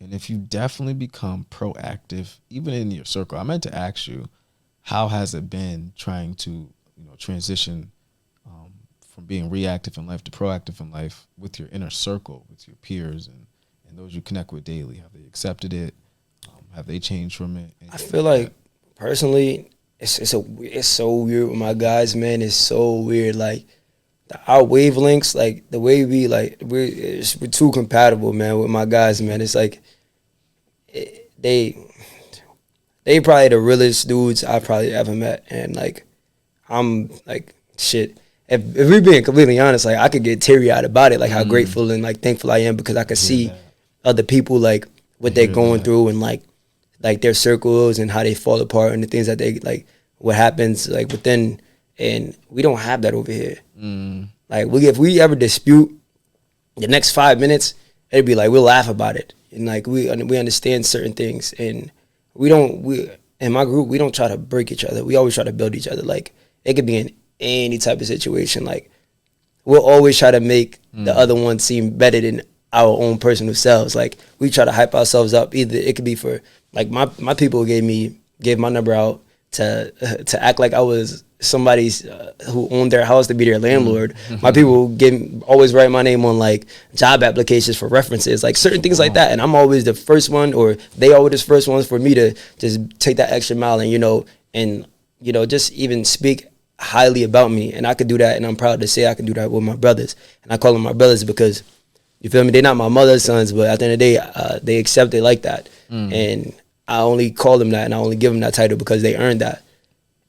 And if you definitely become proactive, even in your circle, I meant to ask you, how has it been trying to, transition from being reactive in life to proactive in life with your inner circle, with your peers and those you connect with daily? Have they accepted it? Have they changed from it? I feel like personally, it's so weird with my guys, man. It's so weird. Like our wavelengths, like the way we're too compatible, man. With my guys, man. It's like they probably the realest dudes I probably ever met, and like I'm like shit. If we're being completely honest, like I could get teary eyed about it, like how grateful and like thankful I am because I could see other people like what they're going through and like their circles and how they fall apart and the things that they like what happens like within, and we don't have that over here. Like if we ever dispute, the next 5 minutes it'd be like we'll laugh about it and like we understand certain things, and we in my group we don't try to break each other. We always try to build each other. Like it could be in any type of situation. Like we'll always try to make the other one seem better than our own personal selves. Like we try to hype ourselves up. Either it could be for like my people gave my number out to act like I was somebody's who owned their house to be their landlord. My people always write my name on like job applications for references, like certain things like that. And I'm always the first one, or they always the first ones for me to just take that extra mile and just even speak highly about me. And I could do that, and I'm proud to say I can do that with my brothers. And I call them my brothers because, you feel me, they're not my mother's sons, but at the end of the day, they accept it like that. And I only call them that, and I only give them that title because they earned that.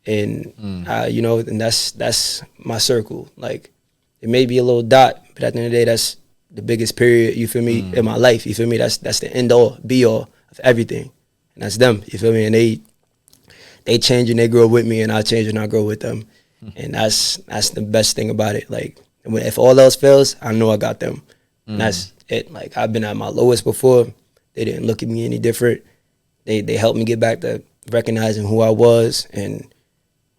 And and that's my circle. Like it may be a little dot, but at the end of the day, that's the biggest period, you feel me, in my life. You feel me? That's the end all, be all of everything. And that's them, you feel me? And they change and they grow with me, and I change and I grow with them. And that's the best thing about it. Like if all else fails, I know I got them. And that's it. Like I've been at my lowest before. They didn't look at me any different. They helped me get back to recognizing who I was, and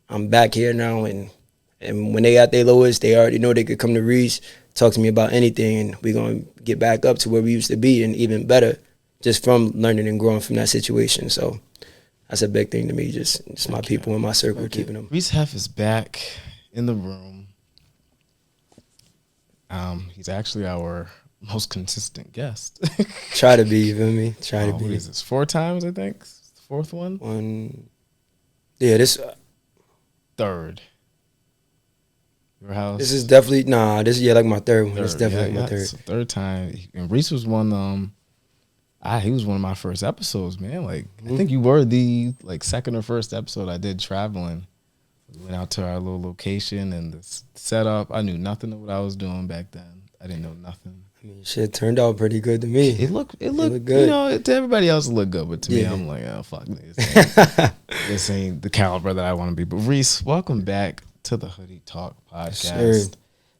I'm back here now. And when they at their lowest, they already know they could come to Reese, talk to me about anything, and we're gonna get back up to where we used to be and even better, just from learning and growing from that situation. So that's a big thing to me. Just my people in my circle, keeping them. Reese Hef is back in the room. He's actually our most consistent guest. Try to be, you feel me? Try to be. What is this? 4 times, I think. Fourth one. Yeah, this third. Your house. This is definitely This is like my third one. It's definitely my third. Third time. And Reese was one. He was one of my first episodes, man. Like I think you were the second or first episode I did traveling. We went out to our little location and the setup. I knew nothing of what I was doing back then. I didn't know nothing. I mean, shit turned out pretty good to me. It looked good. To everybody else it looked good, but to me, I'm like, oh fuck this. This ain't the caliber that I want to be. But Reese, welcome back to the Hoodie Talk podcast. Sure.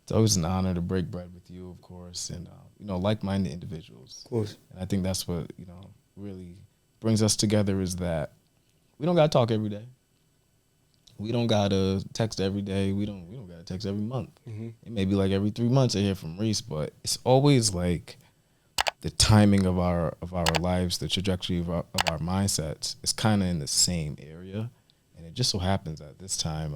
It's always an honor to break bread with you, of course, and like-minded individuals. Of course. And I think that's what really brings us together, is that we don't gotta talk every day. We don't gotta text every day. We don't gotta text every month. It may be like every 3 months I hear from Reese, but it's always like the timing of our lives, the trajectory of our mindsets is kind of in the same area, and it just so happens at this time,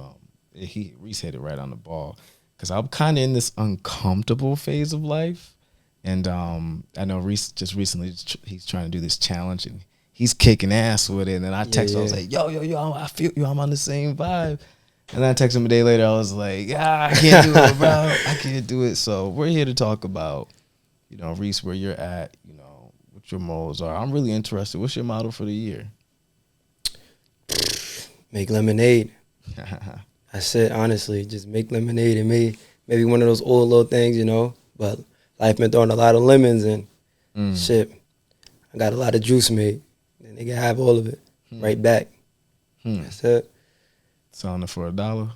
Reese hit it right on the ball, because I'm kind of in this uncomfortable phase of life, and I know Reese just recently he's trying to do this challenge, and he's kicking ass with it. And then I text him, I was like, yo, I feel you. I'm on the same vibe. And then I text him a day later. I was like, I can't do it, bro. I can't do it. So we're here to talk about, Reese, where you're at, what your morals are. I'm really interested. What's your motto for the year? Make lemonade. That's it, honestly. Just make lemonade. And maybe one of those old little things, But life been throwing a lot of lemons, and shit, I got a lot of juice made. And they can have all of it right back. That's it. Selling it for $1.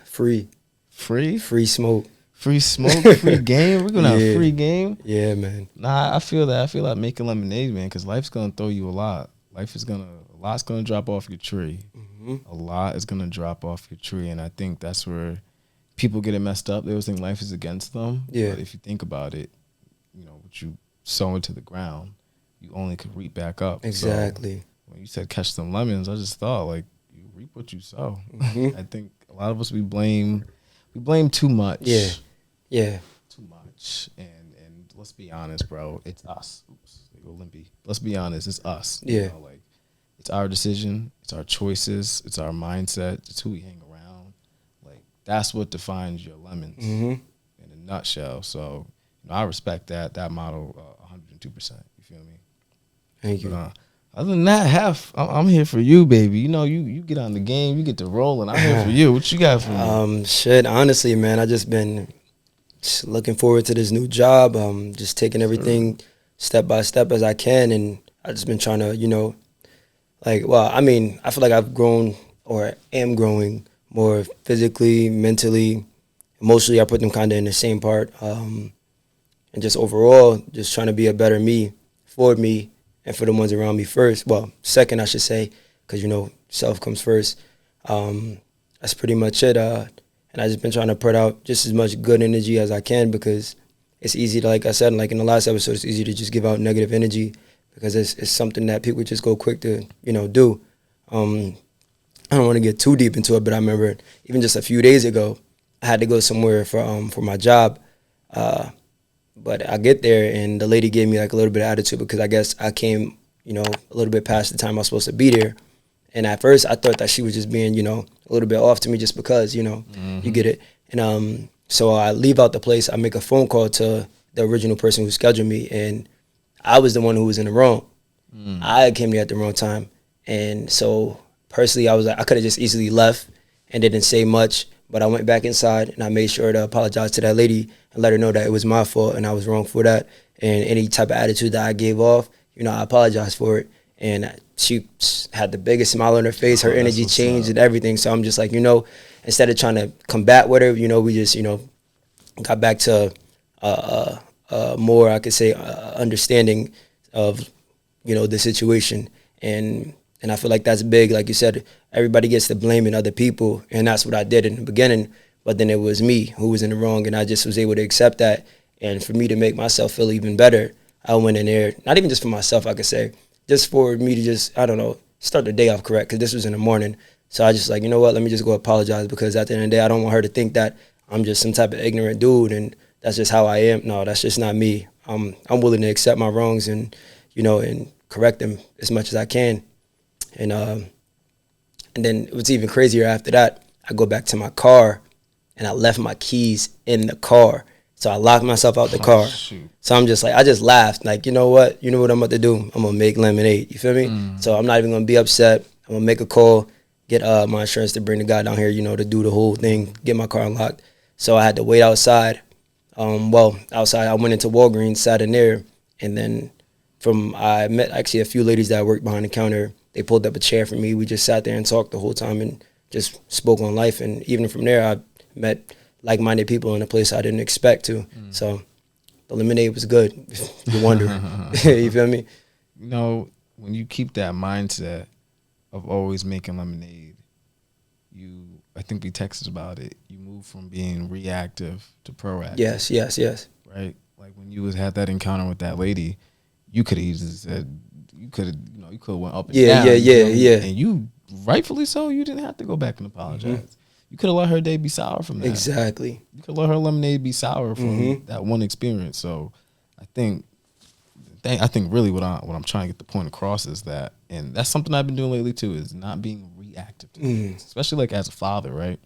Free. Free? Free smoke. Free smoke, free game. We're gonna have free game. Yeah, man. Nah, I feel that. I feel like making lemonade, man, because life's gonna throw you a lot. A lot's gonna drop off your tree. A lot is gonna drop off your tree, and I think that's where people get it messed up. They always think life is against them. Yeah. But if you think about it, what you sow into the ground, you only could reap back up. Exactly. So when you said catch some lemons, I just thought like you reap what you sow. I think a lot of us we blame too much. Yeah. Too much. And let's be honest, bro, it's us. Oops, there go Limpy. Let's be honest, it's us. Yeah. You know, like it's our decision, it's our choices, it's our mindset, it's who we hang around. Like that's what defines your lemons in a nutshell. So, you know, I respect that model 102%. You feel me? Thank you. But, other than that, I'm here for you, baby. You know, you get on the game, you get to rolling. I'm here for you. What you got for me? Shit, honestly, man, I just been just looking forward to this new job. Just taking everything step by step as I can, and I just been trying to, you know, like, well, I mean, I feel like I've grown or am growing more physically, mentally, emotionally. I put them kind of in the same part, and just overall, just trying to be a better me for me and for the ones around me first. Well, second, I should say, because, you know, self comes first. That's pretty much it. And I just been trying to put out just as much good energy as I can, because it's easy to, like I said, like in the last episode, it's easy to just give out negative energy because it's something that people just go quick to, you know, do. I don't want to get too deep into it, but I remember even just a few days ago, I had to go somewhere for my job. But I get there and the lady gave me like a little bit of attitude because I guess I came, you know, a little bit past the time I was supposed to be there. And at first I thought that she was just being, you know, a little bit off to me just because, you know, you get it. And so I leave out the place. I make a phone call to the original person who scheduled me, and I was the one who was in the wrong. I came there at the wrong time. And so personally, I was like, I could have just easily left and didn't say much, but I went back inside and I made sure to apologize to that lady and let her know that it was my fault and I was wrong for that. And any type of attitude that I gave off, you know, I apologized for it. And she had the biggest smile on her face. Her energy changed and everything. So I'm just like, you know, instead of trying to combat with her, you know, we just, you know, got back to more, I could say, understanding of, you know, the situation. And I feel like that's big. Like you said, everybody gets to blaming other people. And that's what I did in the beginning. But then it was me who was in the wrong. And I just was able to accept that. And for me to make myself feel even better, I went in there, not even just for myself, I could say, just for me to just, I don't know, start the day off correct, because this was in the morning. So I just like, you know what, let me just go apologize, because at the end of the day, I don't want her to think that I'm just some type of ignorant dude and that's just how I am. No, that's just not me. I'm willing to accept my wrongs and, you know, and correct them as much as I can. And then it was even crazier after that. I go back to my car and I left my keys in the car. So I locked myself out the car. Shoot. So I'm just like, I just laughed. Like, you know what? You know what I'm about to do? I'm going to make lemonade. You feel me? So I'm not even going to be upset. I'm going to make a call, get my insurance to bring the guy down here, you know, to do the whole thing, get my car unlocked. So I had to wait outside. Outside, I went into Walgreens, sat in there, and then I met actually a few ladies that worked behind the counter. They pulled up a chair for me. We just sat there and talked the whole time and just spoke on life. And even from there, I met like-minded people in a place I didn't expect to. So the lemonade was good, if you're wondering. You feel me? You know, when you keep that mindset of always making lemonade, I think we texted about it, you move from being reactive to proactive. Yes. Right? Like when you had that encounter with that lady, you could have easily said, you could have went up and down. Yeah. And you, rightfully so, you didn't have to go back and apologize. You could have let her day be sour from that. Exactly. You could let her lemonade be sour from that one experience. So I think really what I'm trying to get the point across is that, and that's something I've been doing lately too, is not being reactive to things, especially like as a father, right?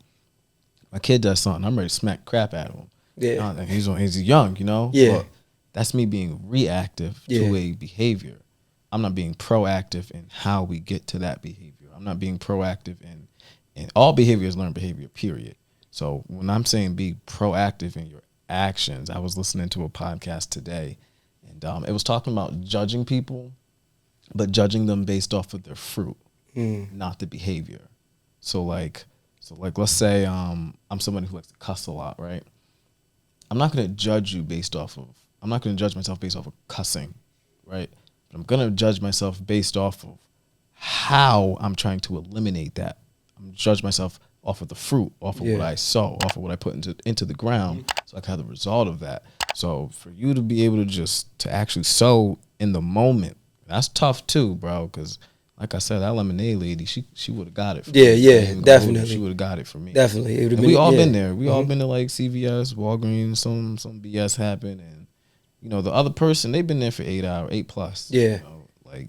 My kid does something, I'm ready to smack crap at him. Yeah. And he's young, you know? Yeah. But that's me being reactive to a behavior. I'm not being proactive in how we get to that behavior. I'm not being proactive in all behavior is learned behavior, period. So when I'm saying be proactive in your actions, I was listening to a podcast today, and it was talking about judging people, but judging them based off of their fruit, not the behavior. So like let's say I'm somebody who likes to cuss a lot, right? I'm not going to judge I'm not going to judge myself based off of cussing, right? But I'm going to judge myself based off of how I'm trying to eliminate that. I'm going to judge myself off of the fruit, off of what I sow, off of what I put into the ground, so I can have the result of that. So for you to be able to actually sow in the moment That's tough too, bro. Because like I said, that lemonade lady, she would have got it. For Yeah, me. yeah, definitely. She would have got it for me. Definitely, it would have And been. we all Yeah. been there. We all been to like CVS, Walgreens. Some BS happened, and you know the other person, they've been there for 8 hours, 8+. Yeah. You know, like,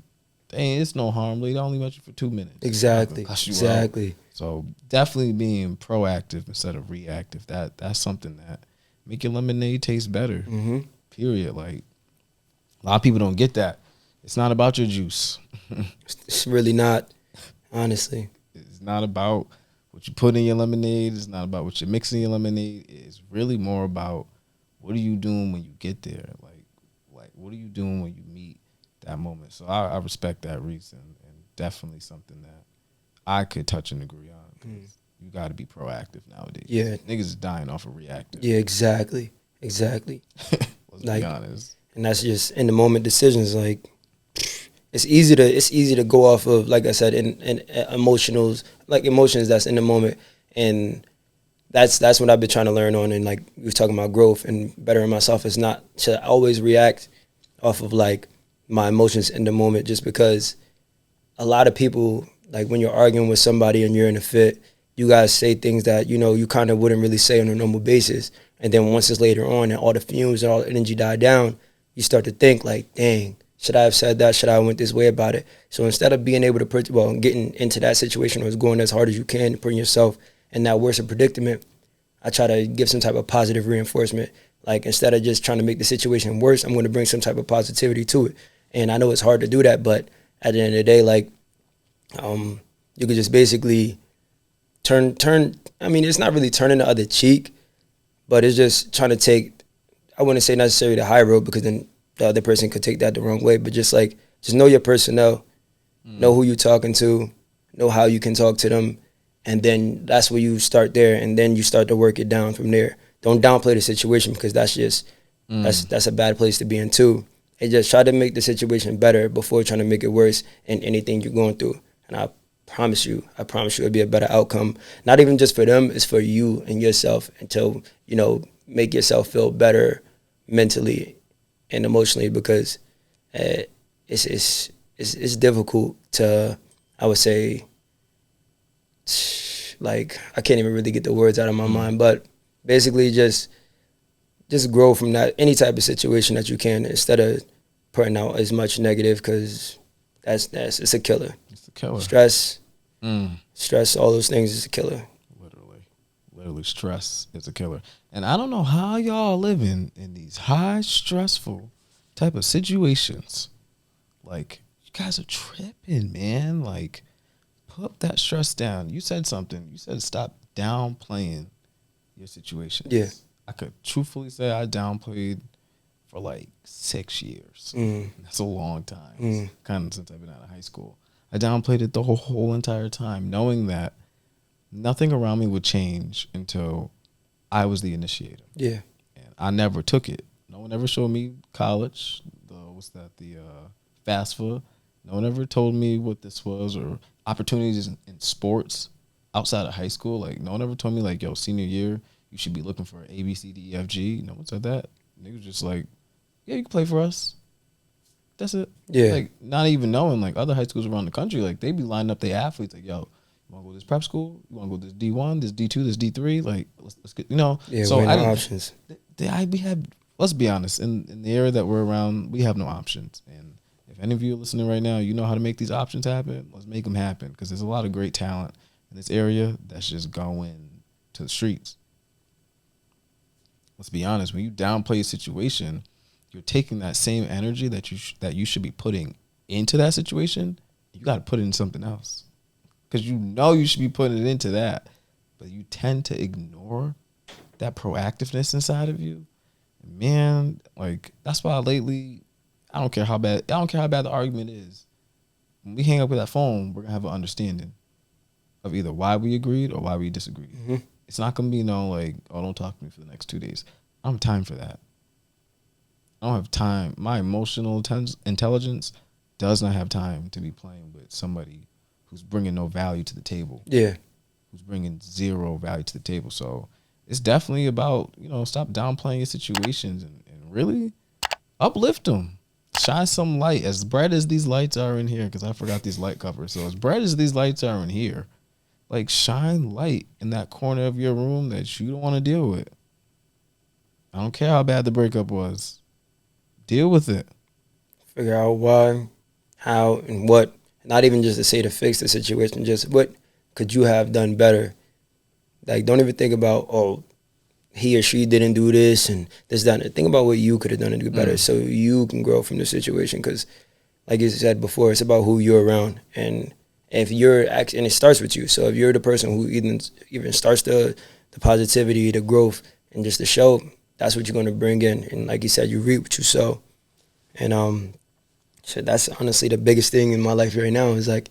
dang, it's no harm. They only met you for 2 minutes. Exactly. Exactly. So definitely being proactive instead of reactive. That's something that make your lemonade taste better. Period. Like, a lot of people don't get that. It's not about your juice. It's really not, honestly. It's not about what you put in your lemonade. It's not about what you're mixing in your lemonade. It's really more about what are you doing when you get there. Like what are you doing when you meet that moment. So I respect that, Reese, and definitely something that I could touch and agree on. Because you got to be proactive nowadays. Yeah. Niggas is dying off of reactive. Yeah, exactly. Let's Like, be honest. And that's just in the moment decisions. Like, it's easy to go off of, like I said, in emotions that's in the moment, and that's what I've been trying to learn on. And like we was talking about growth and bettering myself, is not to always react off of like my emotions in the moment, just because a lot of people, like when you're arguing with somebody and you're in a fit, you guys say things that you kind of wouldn't really say on a normal basis, and then once it's later on and all the fumes and all the energy die down, you start to think like, dang, should I have said that? Should I have went this way about it? So instead of being able to, getting into that situation or going as hard as you can, putting yourself in that worse predicament, I try to give some type of positive reinforcement. Like, instead of just trying to make the situation worse, I'm going to bring some type of positivity to it. And I know it's hard to do that, but at the end of the day, like, you could just basically turn. I mean, it's not really turning the other cheek, but it's just trying to take, I wouldn't say necessarily the high road, because then the other person could take that the wrong way. But just know your personnel, know who you're talking to, know how you can talk to them, and then that's where you start there, and then you start to work it down from there. Don't downplay the situation, because that's just that's a bad place to be in too. And just try to make the situation better before trying to make it worse in anything you're going through. And I promise you it'll be a better outcome. Not even just for them, it's for you and yourself, until make yourself feel better mentally and emotionally, because it's difficult to, I would say, like, I can't even really get the words out of my mind, but basically just grow from that, any type of situation that you can, instead of putting out as much negative, because it's a killer. It's a killer. Stress, all those things is a killer. Literally, stress is a killer. And I don't know how y'all living in these high stressful type of situations. Like, you guys are tripping, man. Like, put that stress down. You said something. You said stop downplaying your situation. Yeah. I could truthfully say I downplayed for like 6 years. That's a long time. Kind of since I've been out of high school. I downplayed it the whole entire time, knowing that nothing around me would change until I was the initiator. Yeah. And I never took it. No one ever showed me college. The FAFSA. No one ever told me what this was, or opportunities in sports outside of high school. Like, no one ever told me, like, yo, senior year, you should be looking for A, B, C, D, E, F, G. No one said that. Niggas just like, yeah, you can play for us. That's it. Yeah. Like, not even knowing, like, other high schools around the country, like, they be lining up their athletes, like, yo, you want to go to this prep school? You want to go to this D1, this D2, this D3? Like, let's get, Yeah, so no options. We have, let's be honest, in the area that we're around, we have no options. And if any of you are listening right now, you know how to make these options happen, let's make them happen, because there's a lot of great talent in this area that's just going to the streets. Let's be honest, when you downplay a situation, you're taking that same energy that you should be putting into that situation, you got to put it in something else. Because you should be putting it into that, but you tend to ignore that proactiveness inside of you. And man, like, that's why lately, I don't care how bad the argument is. When we hang up with that phone, we're gonna have an understanding of either why we agreed or why we disagreed. It's not gonna be like, oh, don't talk to me for the next 2 days. I don't have time for that. I don't have time. My emotional intelligence does not have time to be playing with somebody who's bringing no value to the table. Yeah. Who's bringing zero value to the table. So it's definitely about, stop downplaying your situations and really uplift them. Shine some light. As bright as these lights are in here, because I forgot these light covers. So as bright as these lights are in here, like shine light in that corner of your room that you don't want to deal with. I don't care how bad the breakup was. Deal with it. Figure out why, how, and what. Not even just to say to fix the situation, just what could you have done better? Like, don't even think about, oh, he or she didn't do this and this, that. Think about what you could have done to do better so you can grow from the situation. Because, like you said before, it's about who you're around. And if you're, and it starts with you. So if you're the person who even starts the positivity, the growth, and just the show, that's what you're going to bring in. And like you said, you reap what you sow. And so that's honestly the biggest thing in my life right now is like,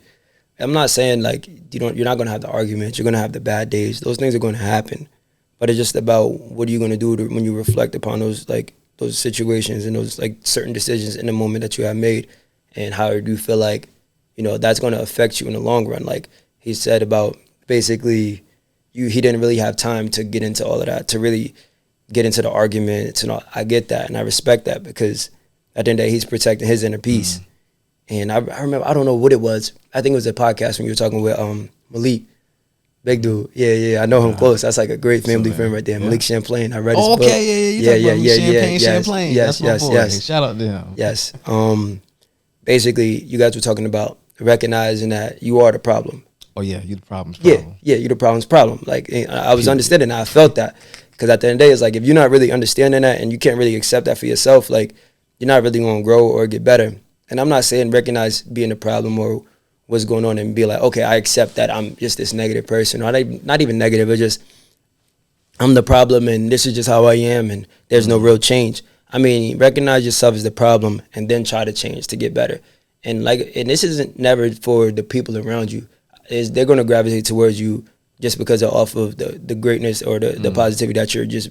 I'm not saying like you're not going to have the arguments, you're going to have the bad days. Those things are going to happen. But it's just about what are you going to do when you reflect upon those situations and those like certain decisions in the moment that you have made, and how do you feel like, that's going to affect you in the long run. Like he said about basically he didn't really have time to get into all of that, to really get into the arguments and all. I get that and I respect that, because at the end of the day, he's protecting his inner peace. And I remember, I don't know what it was. I think it was a podcast when you were talking with Malik. Big dude. Yeah. I know him close. That's like a great family friend right there. Yeah. Malik Champlain. I read his book. Okay, yeah. Champlain. Yes. Hey, shout out to him. Yes. Basically, you guys were talking about recognizing that you are the problem. Oh, yeah, you're the problem's problem. Yeah, you're the problem's problem. Like, I was understanding that. I felt that. Because at the end of the day, it's like, if you're not really understanding that and you can't really accept that for yourself, like, you're not really going to grow or get better. And I'm not saying recognize being the problem or what's going on and be like, okay, I accept that I'm just this negative person. Or not even negative, but just I'm the problem and this is just how I am and there's no real change. I mean, recognize yourself as the problem and then try to change to get better. And this isn't never for the people around you. They're going to gravitate towards you just because they're off of the greatness or the positivity that you're just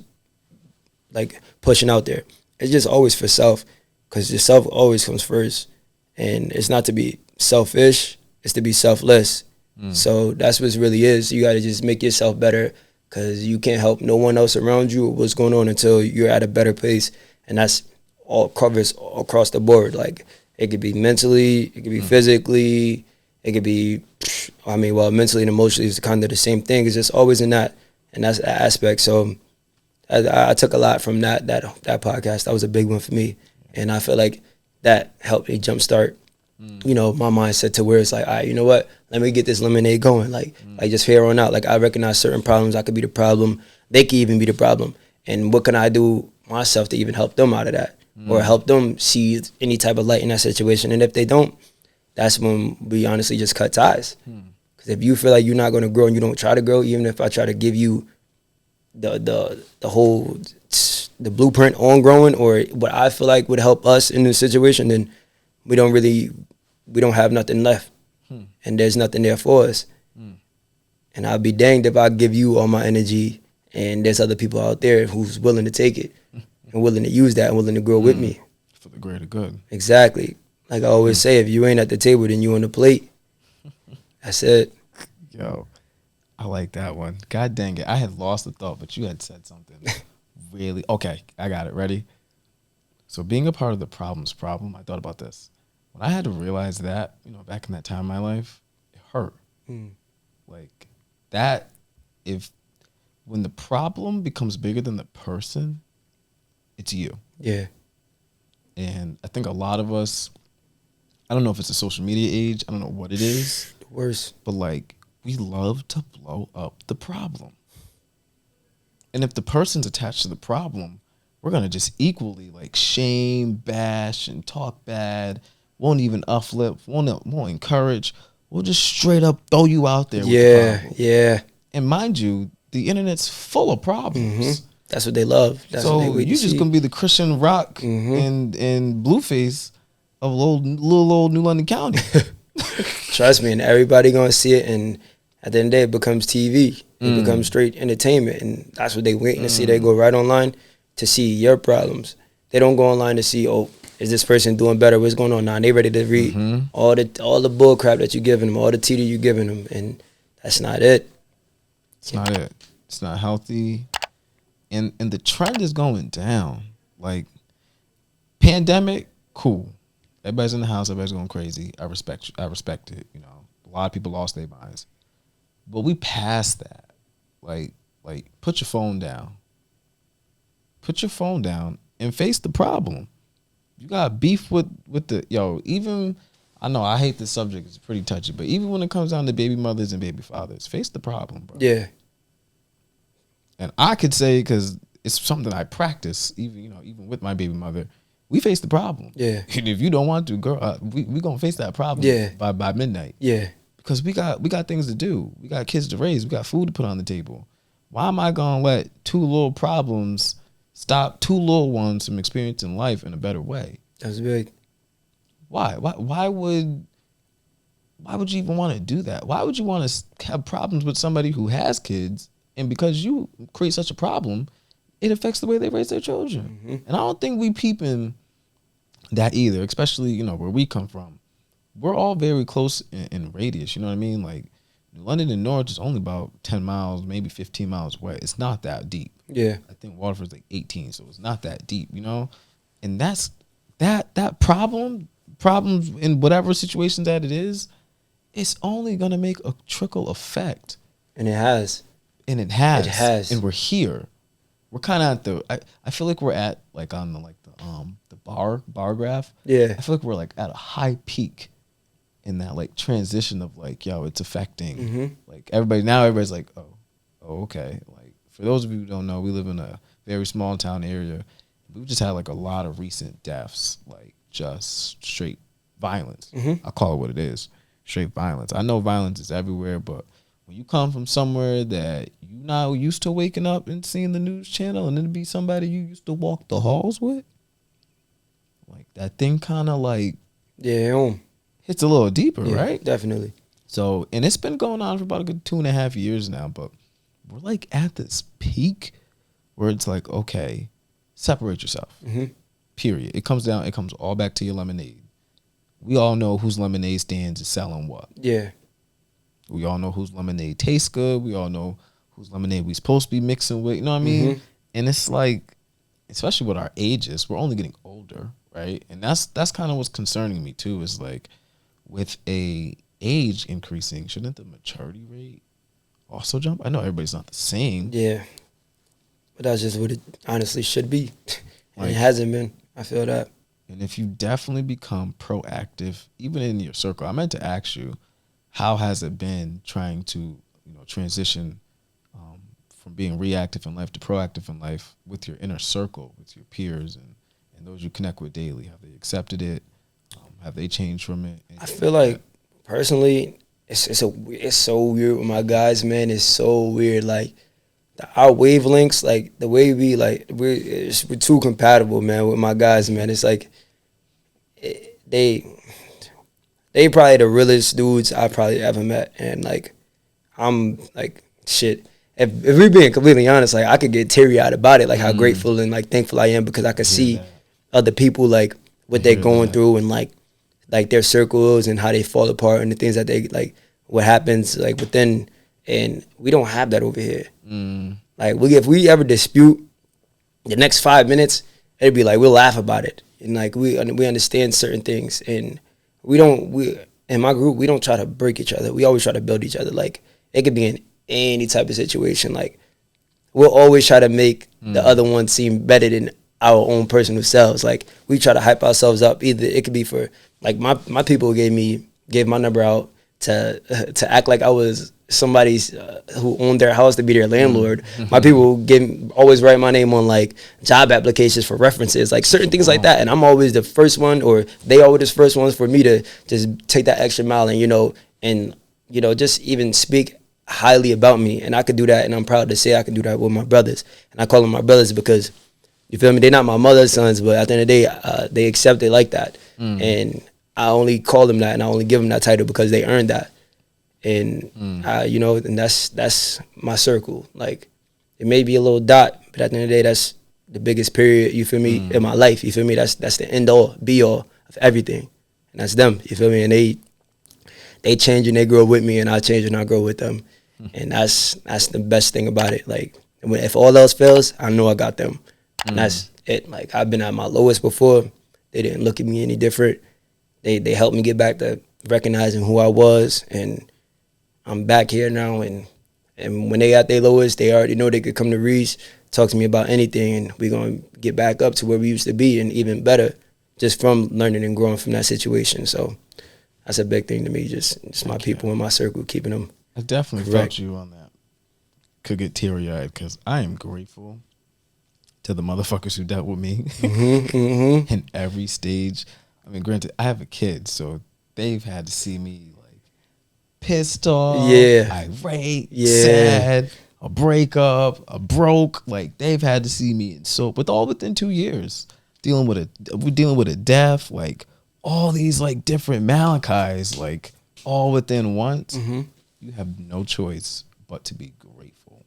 like pushing out there. It's just always for self, because yourself always comes first. And it's not to be selfish, it's to be selfless. So that's what it really is. You got to just make yourself better, because you can't help no one else around you or what's going on until you're at a better place. And that's all covers across the board. Like, it could be mentally, it could be physically, it could be, mentally and emotionally is kind of the same thing. It's just always in that, and that's the aspect. So I took a lot from that podcast. That was a big one for me. And I feel like that helped me jumpstart, my mindset to where it's like, all right, you know what? Let me get this lemonade going. Like just here on out. Like, I recognize certain problems. I could be the problem. They could even be the problem. And what can I do myself to even help them out of that, or help them see any type of light in that situation? And if they don't, that's when we honestly just cut ties. Because if you feel like you're not going to grow and you don't try to grow, even if I try to give you the whole the blueprint on growing or what I feel like would help us in this situation, then we don't have nothing left, and there's nothing there for us. And I'll be danged if I give you all my energy and there's other people out there who's willing to take it and willing to use that and willing to grow with me for the greater good. Exactly. Like I always say, if you ain't at the table, then you on the plate. That's it. Yo, I like that one. God dang it. I had lost the thought, but you had said something really. Okay, I got it. Ready? So being a part of the problem's problem, I thought about this. When I had to realize that, back in that time in my life, it hurt. Like that, when the problem becomes bigger than the person, it's you. Yeah. And I think a lot of us, I don't know if it's a social media age, I don't know what it is. The worst. But like, we love to blow up the problem. And if the person's attached to the problem, we're going to just equally like shame, bash, and talk bad. Won't even uplift, won't encourage. We'll just straight up throw you out there with the problem. Yeah. And mind you, the internet's full of problems. That's what they love. That's so what they you're just going to be the Christian Rock and Blueface of little old New London County. Trust me, and everybody going to see it, and at the end of the day, it becomes TV. It becomes straight entertainment, and that's what they waiting to see. They go right online to see your problems. They don't go online to see, is this person doing better? What's going on now? They ready to read all the bull crap that you're giving them, all the tea that you're giving them, and that's not it. It's not it. It's not healthy. And the trend is going down. Like, pandemic, cool. Everybody's in the house. Everybody's going crazy. I respect it. You know, a lot of people lost their minds, but we passed that. Like, put your phone down. Put your phone down and face the problem. You got beef with the even. I know I hate this subject. It's pretty touchy, but even when it comes down to baby mothers and baby fathers, face the problem, bro. Yeah. And I could say, because it's something I practice, even with my baby mother, we face the problem. Yeah. And if you don't want to, girl, we gonna face that problem. Yeah. By midnight. Yeah. Because we got things to do. We got kids to raise. We got food to put on the table. Why am I gonna let two little problems stop two little ones from experiencing life in a better way? That's big. Why would you even want to do that? Why would you want to have problems with somebody who has kids, and because you create such a problem, it affects the way they raise their children? Mm-hmm. And I don't think we peeping that either, especially, where we come from. We're all very close in radius, you know what I mean? Like, London and Norwich is only about 10 miles, maybe 15 miles away. It's not that deep. Yeah. I think Waterford's like 18, so it's not that deep, And that's that problems in whatever situation that it is, it's only gonna make a trickle effect. And it has. It has. And we're here. We're kind of at I feel like we're at like on the bar graph. Yeah. I feel like we're like at a high peak in that like transition of like, it's affecting. Mm-hmm. Like everybody's like, oh, okay. Like, for those of you who don't know, we live in a very small town area. We've just had like a lot of recent deaths, like just straight violence. Mm-hmm. I call it what it is, straight violence. I know violence is everywhere, but when you come from somewhere that you're not used to waking up and seeing the news channel, and then be somebody you used to walk the halls with, like that thing kind of like hits a little deeper, right? Definitely. So, and it's been going on for about a good 2.5 years now, but we're like at this peak where it's like, okay, separate yourself. Mm-hmm. Period. It comes all back to your lemonade. We all know whose lemonade stands is selling what. Yeah. We all know whose lemonade tastes good. We all know whose lemonade we supposed to be mixing with. You know what I mean? Mm-hmm. And it's like, especially with our ages, we're only getting older, right? And that's kind of what's concerning me too. Is like, with a age increasing, shouldn't the maturity rate also jump? I know everybody's not the same. Yeah. But that's just what it honestly should be. And Like, it hasn't been. I feel that. And if you definitely become proactive, even in your circle, I meant to ask you, how has it been trying to, transition from being reactive in life to proactive in life with your inner circle, with your peers and those you connect with daily? Have they accepted it? Have they changed from it? I feel like, personally, it's so weird with my guys, man. It's so weird. Like, our wavelengths, like the way we're too compatible, man, with my guys, man. It's like they probably the realest dudes I probably ever met, and like I'm like shit. If we're being completely honest, like I could get teary-eyed about it, like how grateful and like thankful I am, because I could see other people like what they're going through, and like their circles and how they fall apart, and the things that they like, what happens like within. And we don't have that over here. Like, if we ever dispute, the next 5 minutes, it'd be like, we'll laugh about it. And like, we understand certain things. And in my group, we don't try to break each other. We always try to build each other. Like, it could be in any type of situation. Like, we'll always try to make the other one seem better than our own personal selves. Like, we try to hype ourselves up. Either it could be for, like, my people gave my number out to act like I was somebody's who owned their house to be their landlord. My people always write my name on like job applications for references, like certain things like that. And I'm always the first one, or they always the first ones for me to just take that extra mile and just even speak highly about me. And I could do that, and I'm proud to say I can do that with my brothers. And I call them my brothers because, you feel me, they're not my mother's sons, but at the end of the day, they accept it like that. And I only call them that, and I only give them that title because they earned that. And and that's my circle. Like, it may be a little dot, but at the end of the day, that's the biggest period, you feel me, in my life. You feel me? That's the end all, be all of everything. And that's them, you feel me? And they change and they grow with me, and I change and I grow with them. And that's the best thing about it. Like, if all else fails, I know I got them. And that's it. Like, I've been at my lowest before. They didn't look at me any different. they helped me get back to recognizing who I was, and I'm back here now. And when they at their lowest, they already know they could come to Reese, talk to me about anything, and we're gonna get back up to where we used to be, and even better, just from learning and growing from that situation. So that's a big thing to me. Just my people in my circle, keeping them. I definitely correct. felt you on that. Could get teary-eyed because I am grateful to the motherfuckers who dealt with me in every stage. I mean, granted, I have a kid, so they've had to see me like pissed off, irate, sad, a breakup, a broke. Like they've had to see me, and so but all within 2 years, we're dealing with a death, like all these like different Malachis, like all within once. You have no choice but to be grateful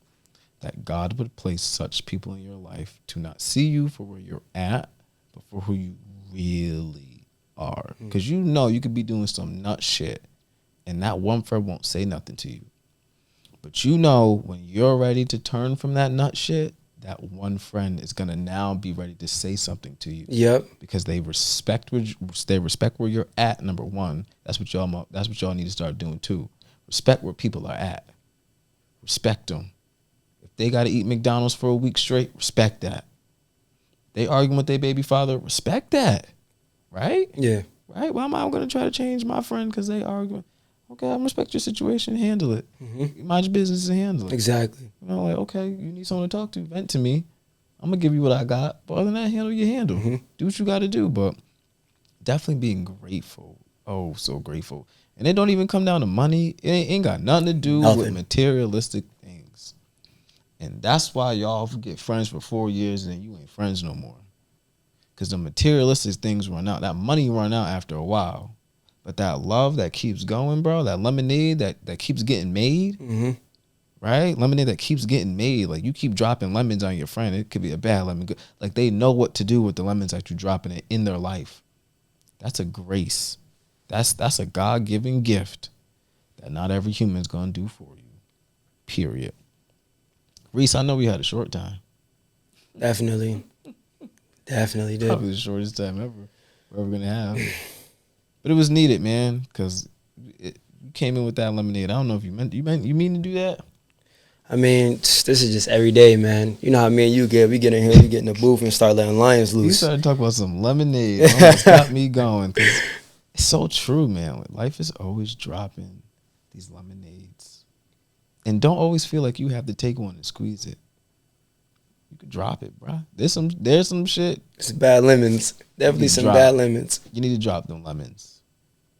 that God would place such people in your life to not see you for where you're at, but for who you really are. Because you know you could be doing some nut shit, and that one friend won't say nothing to you. But you know when you're ready to turn from that nut shit, that one friend is gonna now be ready to say something to you. Yep. Because they respect where you're at. Number one, that's what y'all need to start doing too. Respect where people are at. Respect them. If they got to eat McDonald's for a week straight, respect that. They arguing with their baby father, respect that. Right? Yeah. Right? Why am I going to try to change my friend because they arguing? Okay, I respect your situation. Handle it. Mind your business and handle it. Exactly. You know, like, okay, you need someone to talk to, vent to me. I'm going to give you what I got. But other than that, handle your handle. Do what you got to do. But definitely being grateful. Oh, so grateful. And it don't even come down to money. It ain't got nothing to do with materialistic things. And that's why y'all get friends for 4 years and you ain't friends no more. Because the materialistic things run out. That money run out after a while. But that love that keeps going, bro, that lemonade that keeps getting made, right? Lemonade that keeps getting made. Like, you keep dropping lemons on your friend. It could be a bad lemon. Like, they know what to do with the lemons that you're dropping in their life. That's a grace. That's a God-given gift that not every human's going to do for you, period. Reese, I know we had a short time. Definitely did. Probably the shortest time ever we're ever going to have. But it was needed, man, because you came in with that lemonade. I don't know if you mean to do that? I mean, this is just every day, man. You know how me and you get. We get in here, we get in the booth and start letting lions loose. You started talking about some lemonade. It almost got me going. Cause it's so true, man. Life is always dropping these lemonades. And don't always feel like you have to take one and squeeze it. You could drop it, bro. There's some shit. It's bad lemons. Definitely some bad lemons. You need to drop them lemons.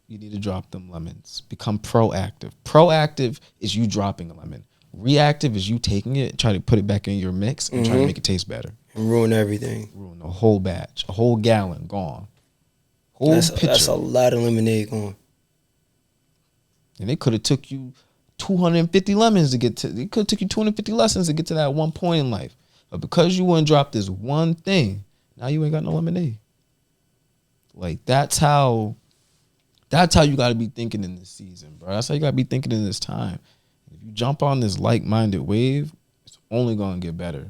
You need to drop them lemons. Become proactive. Proactive is you dropping a lemon. Reactive is you taking it, try to put it back in your mix, and try to make it taste better. And ruin everything. Ruin the whole batch. A whole gallon gone. That's a lot of lemonade gone. And it could have took you 250 lemons to get to. It could have took you 250 lessons to get to that one point in life. But because you wouldn't drop this one thing, now you ain't got no lemonade. Like, that's how you got to be thinking in this season, bro. That's how you got to be thinking in this time. If you jump on this like-minded wave, it's only going to get better.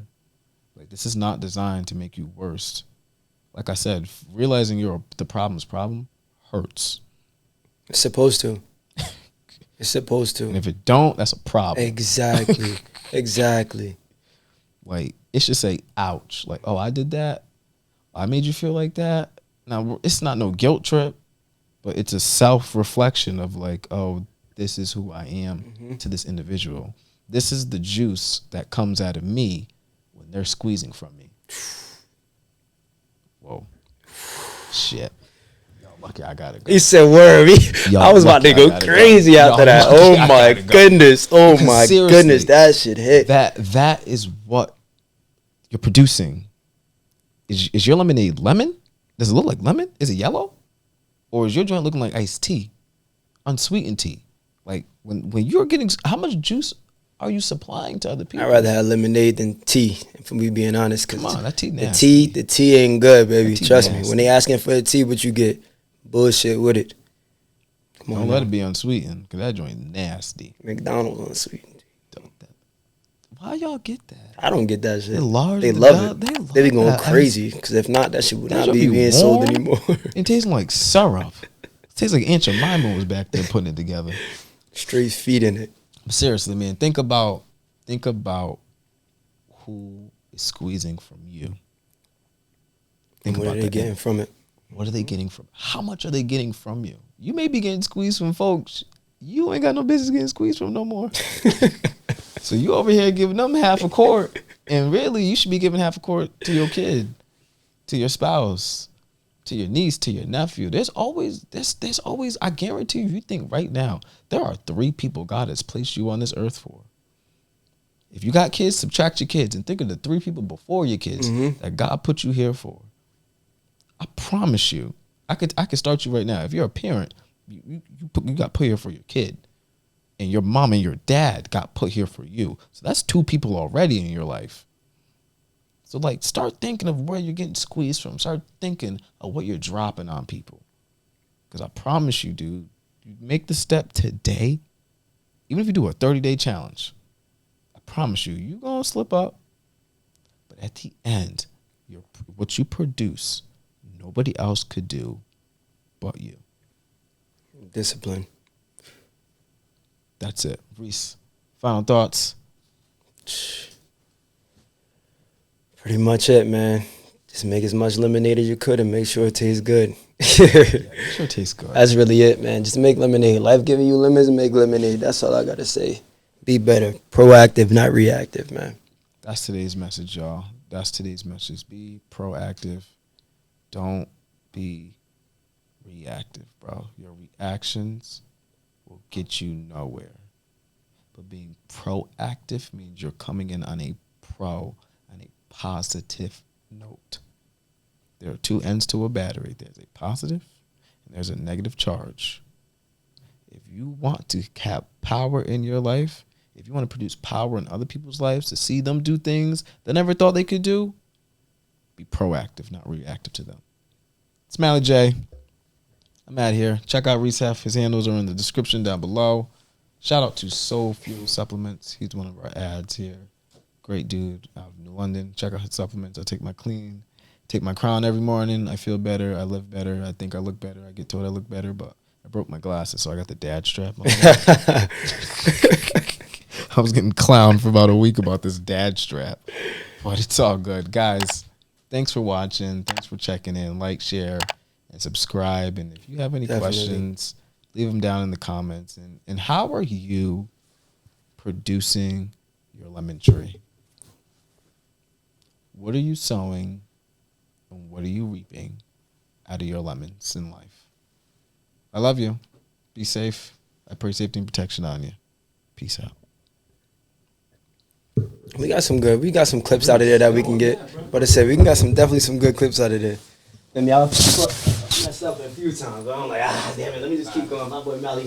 Like, this is not designed to make you worse. Like I said, realizing the problem's problem hurts. It's supposed to. It's supposed to. And if it don't, that's a problem. Exactly. Exactly. Like, it should say, ouch. Like, oh, I did that? I made you feel like that? Now, it's not no guilt trip, but it's a self-reflection of like, oh, this is who I am to this individual. This is the juice that comes out of me when they're squeezing from me. Whoa. Shit. Y'all lucky I gotta go. He said word. I was about to go crazy after that. Oh my goodness. Oh my goodness. That shit hit. That is what you're producing. Is your lemonade lemon? Does it look like lemon? Is it yellow? Or is your joint looking like iced tea? Unsweetened tea? Like, when you're getting, how much juice are you supplying to other people? I'd rather have lemonade than tea, if we being honest. Cause come on, that tea nasty. The tea ain't good, baby. Trust me. When they asking for the tea, what you get? Bullshit with it. Come on, don't let it be unsweetened, because that joint nasty. McDonald's unsweetened. Why y'all get that? I don't get that shit. They love it. They be going crazy, because if not, that shit would not be being sold anymore. It tastes like syrup. tastes like Aunt Jemima was back there putting it together. Straight feeding it. Seriously, man, think about who is squeezing from you. Think what about are they getting from it? What are they getting from? How much are they getting from you? You may be getting squeezed from folks you ain't got no business getting squeezed from no more. So you over here giving them half a quart, and really you should be giving half a quart to your kid, to your spouse, to your niece, to your nephew. There's always, I guarantee you, if you think right now, there are 3 people God has placed you on this earth for. If you got kids, subtract your kids and think of the 3 people before your kids that God put you here for. I promise you, I could start you right now. If you're a parent, you got put here for your kid, and your mom and your dad got put here for you. So that's 2 people already in your life. So like, start thinking of where you're getting squeezed from. Start thinking of what you're dropping on people. Because I promise you, dude, you make the step today, even if you do a 30-day challenge, I promise you, you're going to slip up. But at the end, what you produce, nobody else could do but you. Discipline. That's it. Reese, final thoughts? Pretty much it, man. Just make as much lemonade as you could and make sure it tastes good. Sure it tastes good. That's really it, man. Just make lemonade. Life giving you lemons and make lemonade. That's all I got to say. Be better. Proactive, not reactive, man. That's today's message, y'all. That's today's message. Be proactive. Don't be reactive, bro. Your reactions will get you nowhere. But being proactive means you're coming in on a positive note. There are 2 ends to a battery. There's a positive and there's a negative charge. If you want to have power in your life, if you want to produce power in other people's lives, to see them do things they never thought they could do, be proactive, not reactive to them. Smiley J. I'm out here. Check out Reese. His handles are in the description down below. Shout out to Soul Fuel Supplements. He's one of our ads here. Great dude out of New London. Check out his supplements. I take my crown every morning. I feel better. I live better. I think I look better. I get told I look better, but I broke my glasses, so I got the dad strap on. I was getting clowned for about a week about this dad strap, but it's all good. Guys, thanks for watching. Thanks for checking in. Like, share, and subscribe. And if you have any questions, leave them down in the comments. And how are you producing your lemon tree? What are you sowing and what are you reaping out of your lemons in life? I love you. Be safe. I pray safety and protection on you. Peace out. We got some clips out of there that we can get. But I said, definitely some good clips out of there. I mean, I messed up a few times, but I'm like, damn it, let me just keep going. My boy Mally